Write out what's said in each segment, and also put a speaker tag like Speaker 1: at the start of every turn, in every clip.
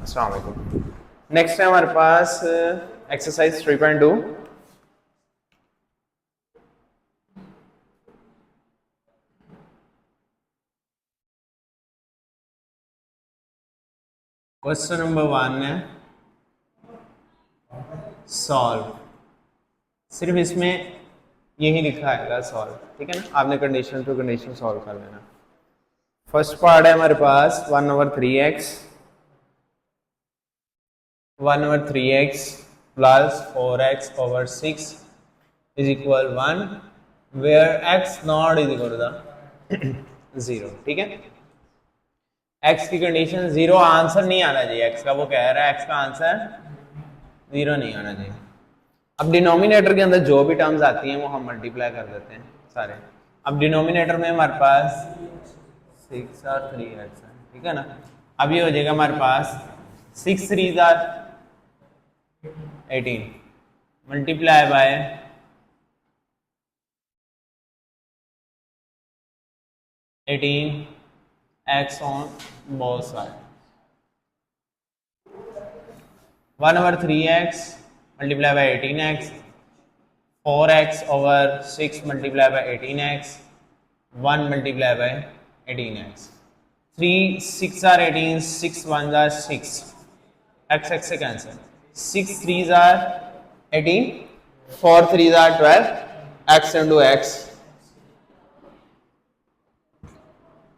Speaker 1: अस्सलाम वालेकुम। नेक्स्ट है हमारे पास एक्सरसाइज 3.2। क्वेश्चन नंबर 1 है सॉल्व। सिर्फ इसमें यही लिखा आएगा सॉल्व, ठीक है ना। आपने कंडीशन टू कंडीशन सॉल्व कर लेना। फर्स्ट पार्ट है हमारे पास 1/3x 1/3x plus 4x over 6 is equal 1 where x not is equal to the 0, ठीक है। x की कंडीशन 0, आंसर नहीं आना चाहिए x का, वो कह रहा है x का आंसर 0 नहीं आना चाहिए। अब डिनोमिनेटर के अंदर जो भी टर्म्स आती हैं वो हम मल्टीप्लाई कर देते हैं सारे। अब डिनोमिनेटर में हमारे पास 6 और 3x है, ठीक है ना। अब ये हो जाएगा हमारे पास 6 3 are 18 multiply by 18x on both side 1/3x multiply by 18x 4x over 6 multiply by 18x 1 multiply by 18x 3 6 are 18 6 1s are 6 x से cancel 6 3s are 18 4 3s are 12 x into x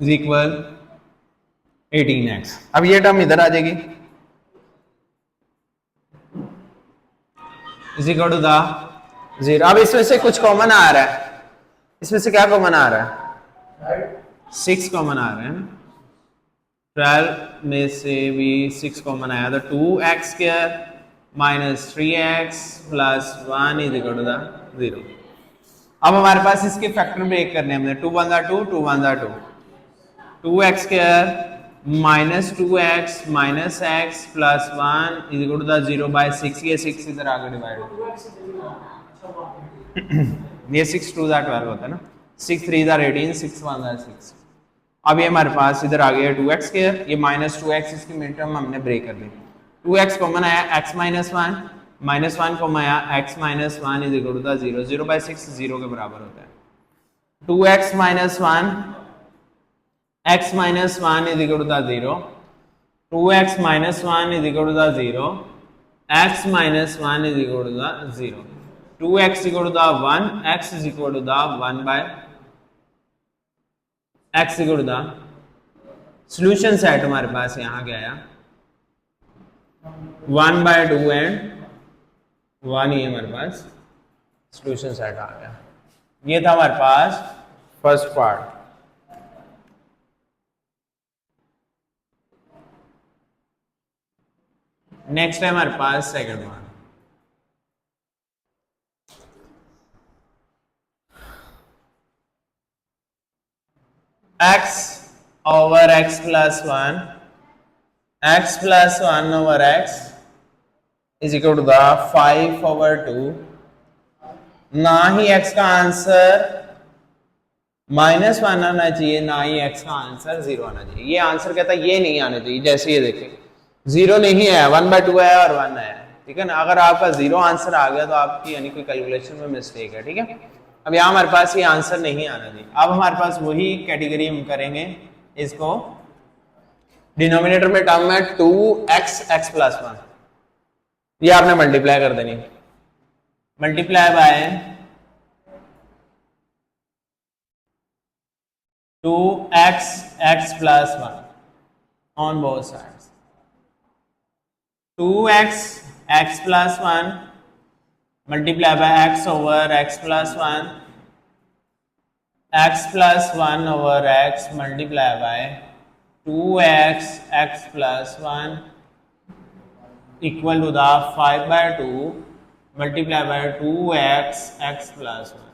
Speaker 1: is equal 18x। अब ये term इधर आ जाएगी is equal to the 0। अब इसमें से कुछ कॉमन आ रहा है, इसमें से क्या कॉमन आ रहा है 6 कॉमन आ रहे हैं। 12 में से भी 6 कॉमन आया तो 2x square minus 3x plus 1 is equal to the 0। अब हमारे पास इसके फैक्टर ब्रेक करने हैं हमने 2 1 2 2 1 2 2x square minus 2x minus x plus 1 is equal to the 0 by 6। ये 6 इधर आगे डिवाइड ये 6 2 12 होता है ना। 6 3 18 6 1 6। अब ये हमारे पास इधर आ गया 2x स्क्वायर, ये माइनस 2x इसकी मिड टर्म हमने ब्रेक कर ली। 2x कॉमन आया x माइनस 1 माइनस 1 कॉमन आया x minus 1 is equal to the 0। 0 by 6 0 के बराबर होता है। 2x minus 1 x minus 1 is equal to the 0, 2x minus 1 is equal to the 0, x minus 1 is equal to the 0, 2x equal to the 1, x is equal to the 1 by x equal to the solution set हमारे पास यहाँ क्या आया 1 by 2 and 1 ही हमारे पास solution set आ गया। ये था हमारे पास first part. Next है हमारे पास second one. x over x plus 1 x plus 1 over x is equal to the 5 over 2। ना ही x का आंसर -1 आना चाहिए, ना ही x का आंसर 0 आना चाहिए। ये आंसर कहता है ये नहीं आना चाहिए। जैसे ये देखें 0 नहीं है, 1/2 है और 1 है, ठीक है ना। अगर आपका 0 आंसर आ गया तो आपकी यानी कोई कैलकुलेशन में मिस्टेक है, ठीक है। अब यहाँ हमारे पास ये आंसर नहीं आना चाहिए। अब हमारे पास वही कैटेगरी हम करेंगे इसको डिनोमिनेटर में टर्म है 2x x प्लस 1, ये आपने मल्टीप्लाई कर देनी। Multiply by 2x x plus 1 on both sides 2x x plus 1 multiply by x over x plus 1 x plus 1 over x multiply by 2x x plus 1 equal to the 5 by 2 multiply by 2x x plus 1।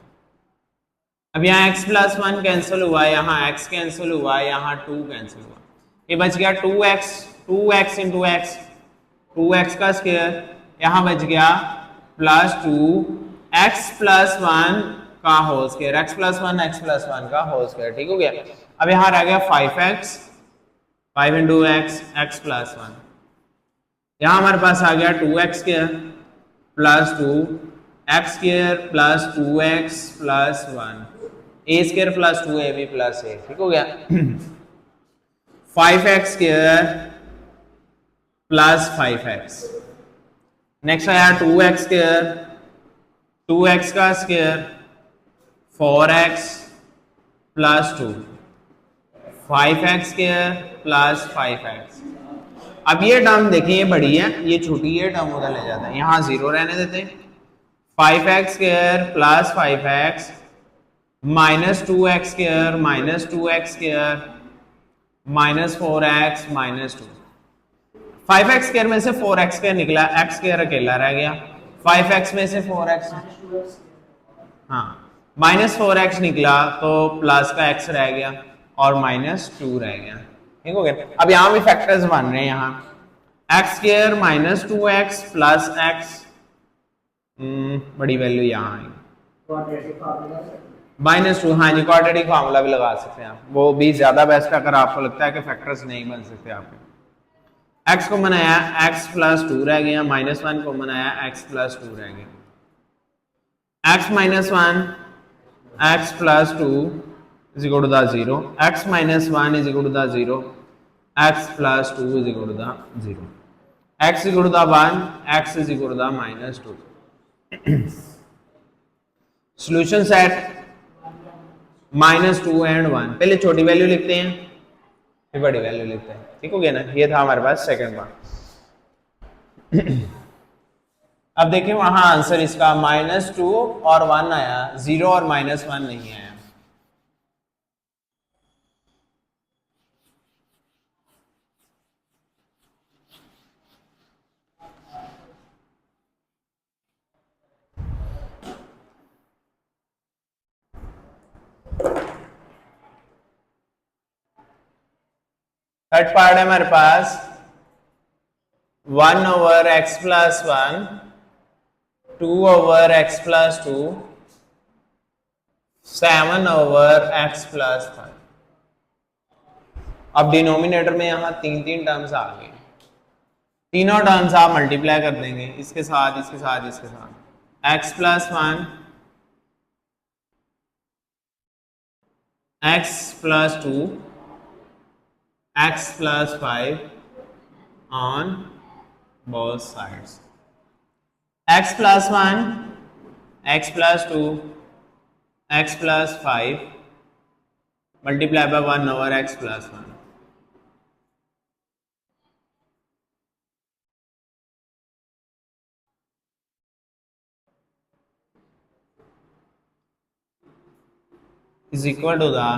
Speaker 1: अब यहाँ x plus 1 cancel हुआ, यहाँ x cancel हुआ, यहाँ 2 cancel हुआ, ये बच गया 2x इंटू x 2x का स्क्वायर, यहाँ बच गया प्लस 2x प्लस 1 का होल स्क्वायर, x प्लस 1 का होल स्क्वायर, ठीक हो गया। अब यहाँ रह गया 5x 5 into x x plus 1 यहाँ हमारे पास आ गया 2x square plus 2 x square plus 2x plus 1 ए स्क्वायर प्लस 2ab प्लस ए, ठीक हो गया। 5x square plus 5x, next आया 2x स्क्वायर, 2x का square 4x plus 2, 5x square plus 5x। अब ये टर्म देखिए, ये बड़ी है, ये छोटी है, टर्म उधर ले जाता है, यहाँ जीरो रहने देते हैं। 5x square plus 5x minus 2x square minus 2x square minus 4x minus 2। 5x square में से 4x स्क्वायर निकला, x स्क्वायर अकेला रह गया, 5x में से 4x, हाँ माइनस 4x निकला तो प्लस का x रह गया और माइनस 2 रह गया, ठीक हो गया। अब यहाँ भी फैक्टर्स बन रहे हैं, यहाँ x square minus 2x plus x, बड़ी वैल्यू यहाँ आएगी माइनस 2, हाँ जी क्वाड्रेटिक फार्मूला भी लगा सकते हैं आप, वो भी ज्यादा बेस्ट अगर आपको लगता है कि फैक्टर्स नहीं बन सकते आपके। x को बनाया x प्लस 2 रह गया, माइनस 1 को बनाया x प्लस 2 रह गया, x minus 1 x plus 2 is equal to the 0, x minus 1 is equal to the 0, x plus 2 is equal to the 0, x is equal to the 1, x is equal to the minus 2। Solution set minus 2 and 1, पहले छोटी value लिखते हैं फिर बड़ी value लिखते हैं, ठीक हो गया ना। ये था हमारे पास सेकंड पार्ट। अब देखिए वहां आंसर इसका माइनस 2 और 1 आया, 0 और माइनस 1 नहीं आया। थर्ड पार्ट है हमारे पास 1 over x plus 1, 2 over x plus 2, 7 over x plus 1। अब डिनोमिनेटर में यहां तीन तीन टर्म्स आ गए, तीनों टर्म्स आप मल्टीप्लाई कर देंगे, इसके साथ इसके साथ इसके साथ, x plus 1 x plus 2 x plus 5 on both sides, x plus 1 x plus 2 x plus 5 multiply by 1 over x plus 1। is equal to the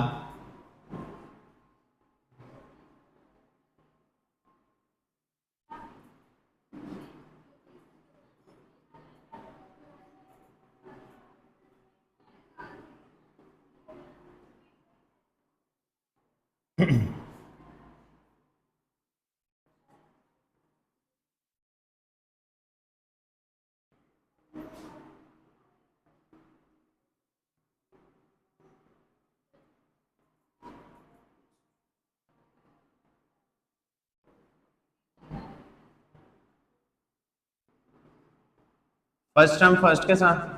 Speaker 1: first term first के साथ,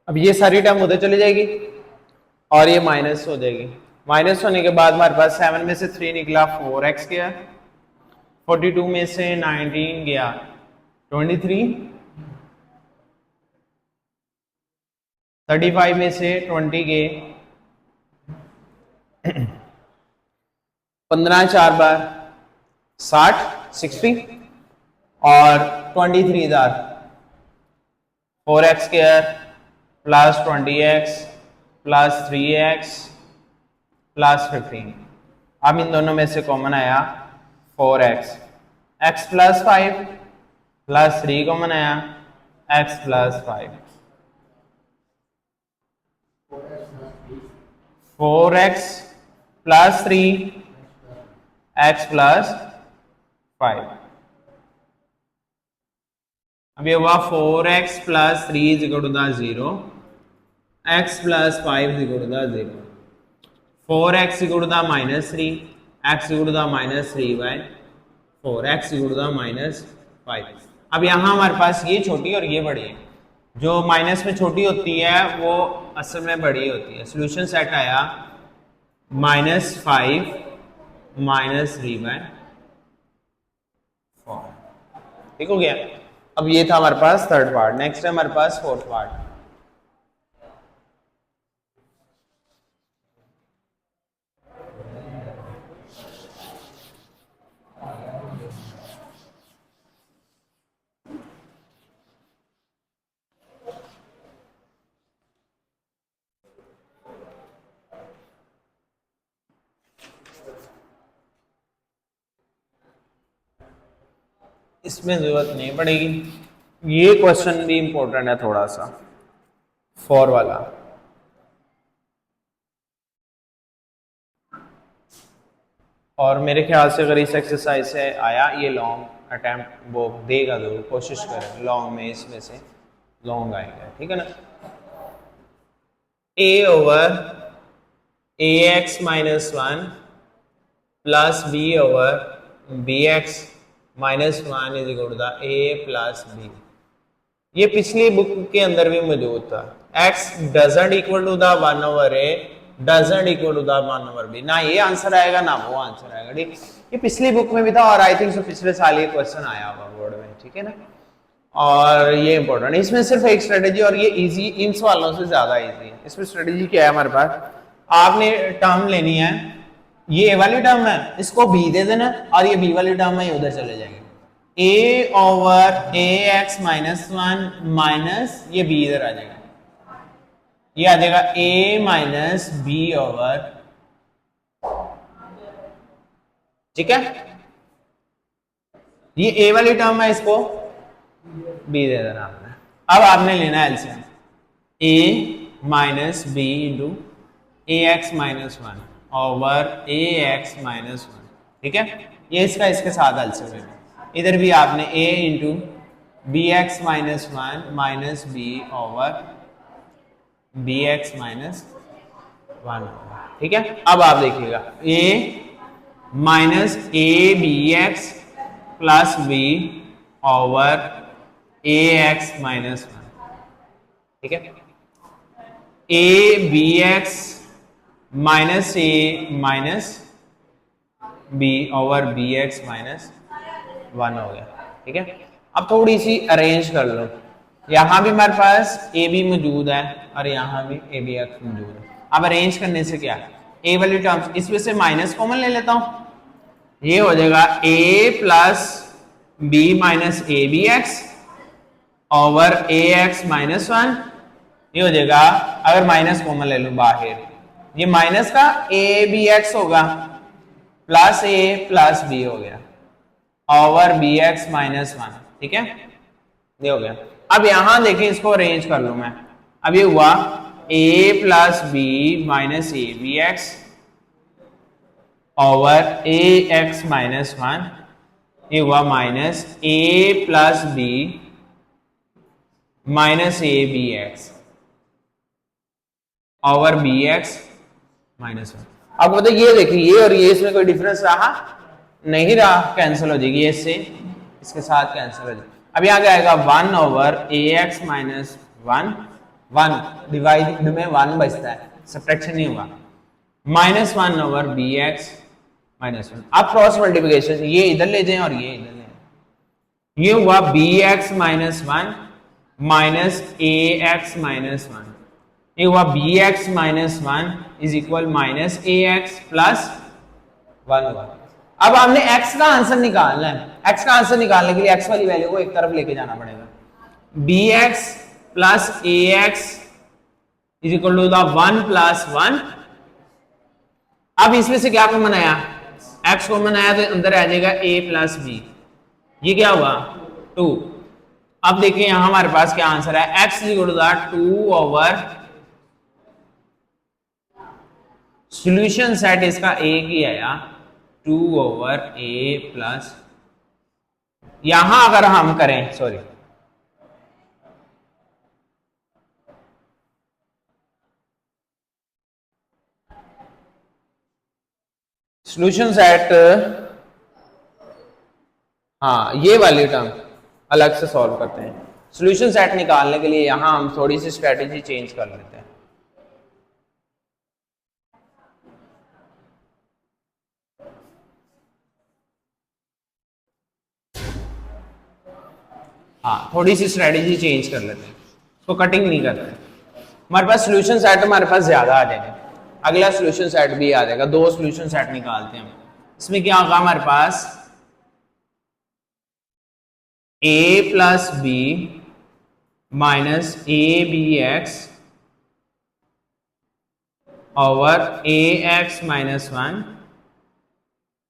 Speaker 1: अब ये सारी टर्म उधर चली जाएगी और ये माइनस हो जाएगी। माइनस होने के बाद हमारे पास 7 में से 3 निकला 4x गया, 42 में से 19 गया 23, 35 में से 20 गए 15 4 बार 60 60 और 23 इधर 4x square plus 20x plus 3x plus 15। अब इन दोनों में से कॉमन आया 4x, x plus 5 plus 3 common आया x plus 5, 4x plus 3 x plus 5। अब ये हुआ 4x plus 3 is equal to the 0, x plus 5 is equal to the 0, 4x equal to the minus 3, x equal to the minus 3/4, x equal to the minus 5। अब यहाँ हमारे पास ये छोटी और ये बड़ी है, जो माइनस में छोटी होती है वो असल में बड़ी होती है। सोल्यूशन सेट आया -5 -3/4। ठीक हो गया। अब ये था हमारे पास थर्ड पार्ट। नेक्स्ट है हमारे पास फोर्थ पार्ट। इसमें जरूरत नहीं पड़ेगी, ये क्वेश्चन भी इंपॉर्टेंट है थोड़ा सा, 4 वाला। और मेरे ख्याल से अगर इस एक्सरसाइज से आया ये लॉन्ग अटेम्प्ट वो देगा जरूर, कोशिश करें लॉन्ग में, इसमें से लॉन्ग आएगा। ठीक है ना। a over ax minus 1 plus b over bx minus 1 is equal to the a plus b। ये पिछली बुक के अंदर भी मौजूद था। x doesn't equal to the 1 over a doesn't equal to the 1 over b। ना ये आंसर आएगा ना वो आंसर आएगा। ठीक, ये पिछली बुक में भी था और आई थिंक सो पिछले साल ये क्वेश्चन आया होगा बोर्ड में। ठीक है ना। और ये इंपॉर्टेंट है। इसमें सिर्फ एक स्ट्रेटेजी, और ये इजी, इन सवालों से ज्यादा इजी है। इसमें स्ट्रेटेजी क्या है हमारे पास, आपने टर्म लेनी है, ये a वाली टर्म है इसको b दे देना, और ये b वाली टर्म है ये उधर चले जाएंगे। a over ax minus 1 minus ये b इधर आ जाएगा, ये आ जाएगा a माइनस b ओवर, ठीक है। ये a वाली टर्म है, इसको b दे देना आपने। अब आपने लेना है LCM, a minus b into ax minus 1 over ax minus 1। ठीक है, ये इसका इसके साथ एलसीएम है। इधर भी आपने a into bx minus 1 minus b over bx minus 1 होगा। ठीक है। अब आप देखिएगा a minus a bx plus b over ax minus 1। ठीक है। a bx minus a minus b over bx minus 1 हो गया। ठीक है। अब थोड़ी सी अरेंज कर लो, यहां भी हमारे पास a b मौजूद है और यहां भी a bx मौजूद है। अब अरेंज करने से क्या है, a वाली टर्म्स इसमें से माइनस कॉमन ले लेता हूं, ये हो जाएगा a plus b minus a bx over ax minus 1। ये हो जाएगा, अगर माइनस कॉमन ले लूं बाहर, ये माइनस का a bx होगा प्लस a प्लस b हो गया ओवर bx माइनस 1। ठीक है, ये हो गया। अब यहां देखें, इसको अरेंज कर लूं मैं। अब ये हुआ a plus b minus a bx over ax minus 1। ये हुआ minus a plus b minus a bx over bx minus 1। अब बताइए, ये देखिए, ये और ये इसमें कोई डिफरेंस रहा नहीं रहा, कैंसिल हो जाएगी, ये इससे इसके साथ कैंसिल हो जाएगी। अब यहाँ क्या आएगा 1 ओवर ax माइनस 1 1 डिवाइड में 1 बचता है, सब्ट्रैक्शन नहीं हुआ। -1 ओवर बी एक्स -1। अब क्रॉस मल्टीप्लिकेशन, ये इधर ले जाएं और ये इधर ले जाएं। ये हुआ b x -1 minus a x -1। ये हुआ b x -1 is equal minus a x plus 1 हुआ। अब हमने x का आंसर निकालना है। x का आंसर निकालने के लिए x वाली वैल्यू को एक तरफ लेके जाना पड़ेगा। bx plus ax is equal to the 1 plus 1। अब इसमें से क्या कॉमन आया, x कॉमन आया तो अंदर आ जाएगा a प्लस b। ये क्या हुआ 2। अब देखिए यहां हमारे पास क्या आंसर है, x is equal to the 2 over, solution set इसका एक ही आया 2 ओवर a प्लस, यहां अगर हम करें सॉरी सॉल्यूशन सेट, हाँ ये वाली टर्म अलग से सॉल्व करते हैं। सॉल्यूशन सेट निकालने के लिए यहां हम थोड़ी सी स्ट्रेटेजी चेंज कर लेते हैं। हाँ थोड़ी सी स्ट्रेटेजी चेंज कर लेते हैं, तो कटिंग नहीं करते। हमारे पास सॉल्यूशन सेट हमारे पास ज्यादा आ जाएगा, अगला सॉल्यूशन सेट भी आ जाएगा। 2 सॉल्यूशन सेट निकालते हैं हम। इसमें क्या होगा हमारे पास a plus B minus A B x over a x -1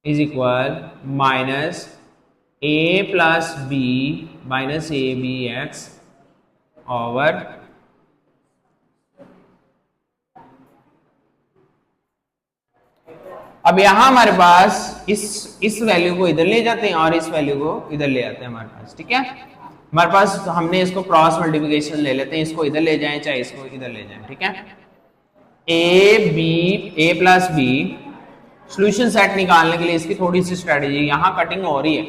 Speaker 1: is equal minus a plus B minus A B x over अब यहां हमारे पास इस वैल्यू को इधर ले जाते हैं और इस वैल्यू को इधर ले आते हैं हमारे पास, ठीक है। हमारे पास हमने इसको क्रॉस मल्टीप्लिकेशन ले लेते हैं, इसको इधर ले जाएं चाहे इसको इधर ले जाएं, ठीक है। ए प्लस बी सॉल्यूशन सेट निकालने के लिए इसकी थोड़ी सी स्ट्रेटेजी, यहां कटिंग हो रही है,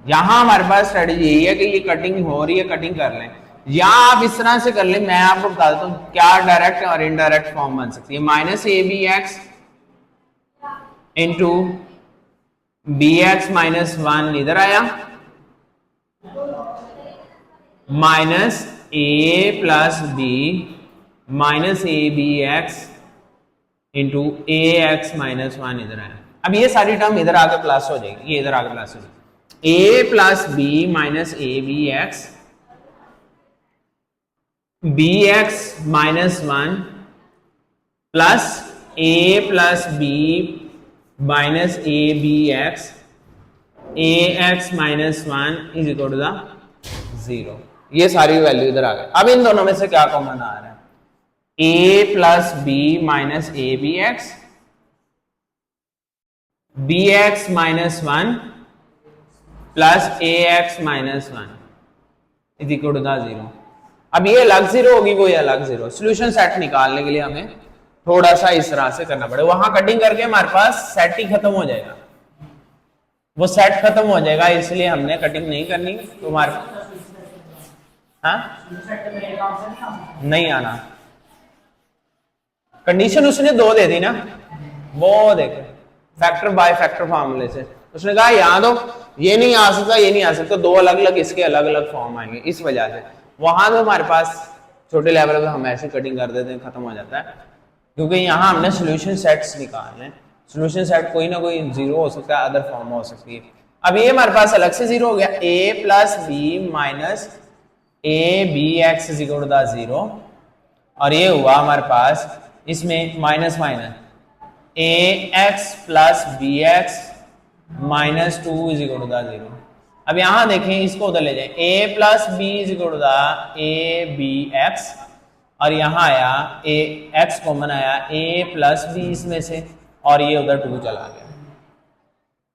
Speaker 1: यहां हमारे पास स्ट्रेटेजी यही है कि ये कटिंग हो रही है, कटिंग कर लें, या आप इस तरह से कर लें। मैं आपको बता देता हूं क्या डायरेक्ट और इनडायरेक्ट फॉर्म बन सकती है। Minus A B x into b x -1 इधर आया, minus a plus B minus A B x into a x -1 इधर आया। अब ये सारी टर्म इधर आके प्लस हो जाएगी, ये इधर आके प्लस हो जाएगी। A plus B minus A B x B x -1 plus A plus B minus A B X A x -1 is equal to the 0। ये सारी वैल्यू इधर आ गई। अब इन दोनों में से क्या कॉमन आ रहा है, a plus B minus A B x B x -1 plus a x -1 is equal to the 0। अब ये अलग 0 होगी, वो ये अलग 0। सॉल्यूशन सेट निकालने के लिए हमें थोड़ा सा इस तरह से करना पड़ेगा। वहां कटिंग करके हमारे पास सेट ही खत्म हो जाएगा, वो सेट खत्म हो जाएगा, इसलिए हमने कटिंग नहीं करनी। तो हमारे हाँ नहीं आना, कंडीशन उसने 2 दे दी ना, वो देखे फैक्टर बाय फैक्टर फार्मूले से उसने कहा यहाँ दो, ये नहीं आ सकता, ये नहीं आ सकता, 2 अलग अलग इसके अलग अलग फॉर्म आएंगे। इस वजह से वहां तो हमारे पास छोटे लेवल पे हम ऐसे कटिंग कर देते हैं, खत्म हो जाता है, क्योंकि यहाँ हमने सॉल्यूशन सेट्स निकालने। सॉल्यूशन सेट कोई ना कोई 0 हो सकता है, अदर फॉर्म हो सकती है। अब ये हमारे पास अलग से 0 हो गया, a plus B minus A B x is equal to the 0, और ये हुआ हमारे पास इसमें minus minus a x plus b x -2 is equal to the 0। अब यहां देखें, इसको उधर ले जाएं, a plus b is equal to the a B x, और यहां आया ए एक्स कॉमन आया, a प्लस बी इसमें से, और ये उधर 2 चला गया,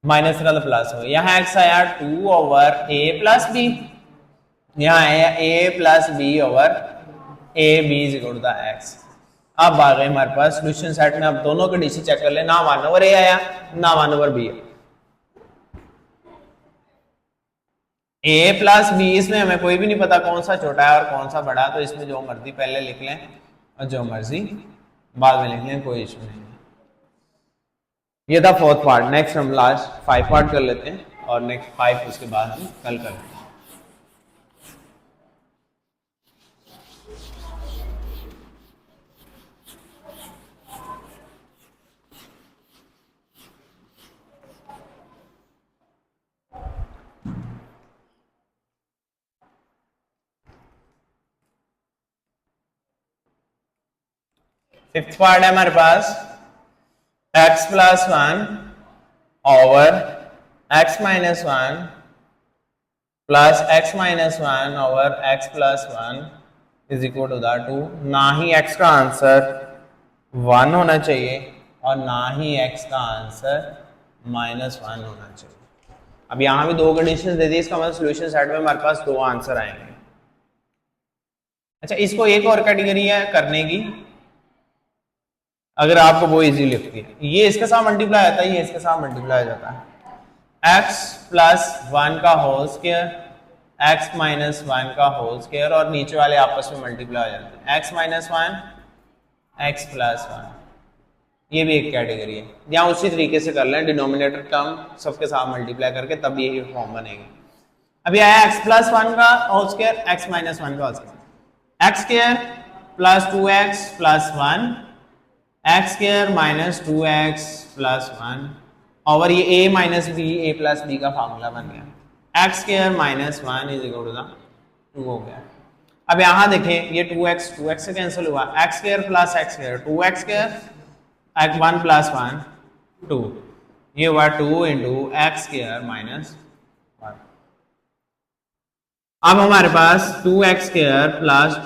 Speaker 1: माइनस का तो प्लस हो। यहाँ x आया 2 ओवर a प्लस बी, यहाँ आया a plus b over a b is equal to the x. अब आ गए हमारे पास सॉल्यूशन सेट में। अब दोनों कंडीशन चेक कर ले, ना 1 ओवर a आया ना 1 over b। a plus b, इसमें हमें कोई भी नहीं पता कौन सा छोटा है और कौन सा बड़ा, तो इसमें जो मर्जी पहले लिख लें और जो मर्जी बाद में लिख लें, कोई इशू नहीं है। ये था फोर्थ पार्ट। नेक्स्ट हम लास्ट 5 पार्ट कर लेते हैं और नेक्स्ट 5 उसके बाद हम कल करते हैं। फिफ्थ पार्ट है हमारे पास x plus 1 over x minus 1 plus x minus 1 over x plus 1 is equal to the 2। ना ही x का आंसर 1 होना चाहिए और ना ही x का आंसर -1 होना चाहिए। अब यहां भी दो कंडीशन दे दी, इसका मतलब सोल्यूशन सेट में हमारे पास दो आंसर आएंगे। अच्छा, इसको एक और कैटेगरी है करने की, अगर आपको वो इजी लगती है। ये इसके साथ मल्टीप्लाई होता है, ये इसके साथ मल्टीप्लाई हो जाता है। x प्लस 1 का होल स्क्वायर, x माइनस 1 का होल स्क्वायर और नीचे वाले आपस में मल्टीप्लाई हो जाते हैं। x माइनस 1 x प्लस 1, ये भी एक कैटेगरी है। या उसी तरीके से कर लें, डिनोमिनेटर टर्म सबके साथ मल्टीप्लाई करके तब यही फॉर्म बनेगी। अभी आया x प्लस 1 का होल स्क्वायर, x माइनस 1 का whole square, x square plus 2x plus 1 x square minus 2x plus 1 और ये a minus b, a plus b का फार्मूला बन गया। X square minus 1 is equal to 2 हो गया। अब यहाँ देखें, ये 2x से कैंसिल हुआ, x square plus x square 2x square 1 plus 1 2, ये हुआ 2 इंटू एक्स स्क्वायर माइनस 1। अब हमारे पास 2x square plus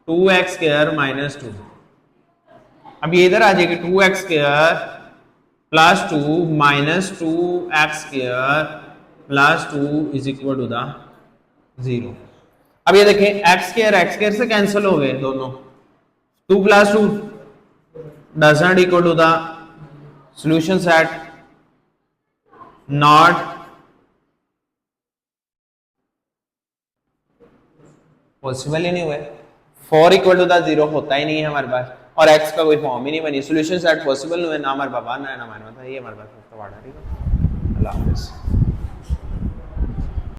Speaker 1: 2x square minus 2, अब ये इधर आ जाएगी 2x square plus 2 minus 2x square plus 2 is equal to the 0। अब ये देखें, x स्क्वायर से कैंसिल हो गए दोनों, 2 plus 2 doesn't equal to the solution set, not possible ही नहीं हुआ। 4 इक्वल टू द 0 होता ही नहीं है हमारे पास और x का कोई फॉर्म ही नहीं बनी, सॉल्यूशन सेट पॉसिबल नहीं है, ना हमारे पापा ना हमारे पास, ये हमारे पास। ठीक है, अल्लाह हाफिज़।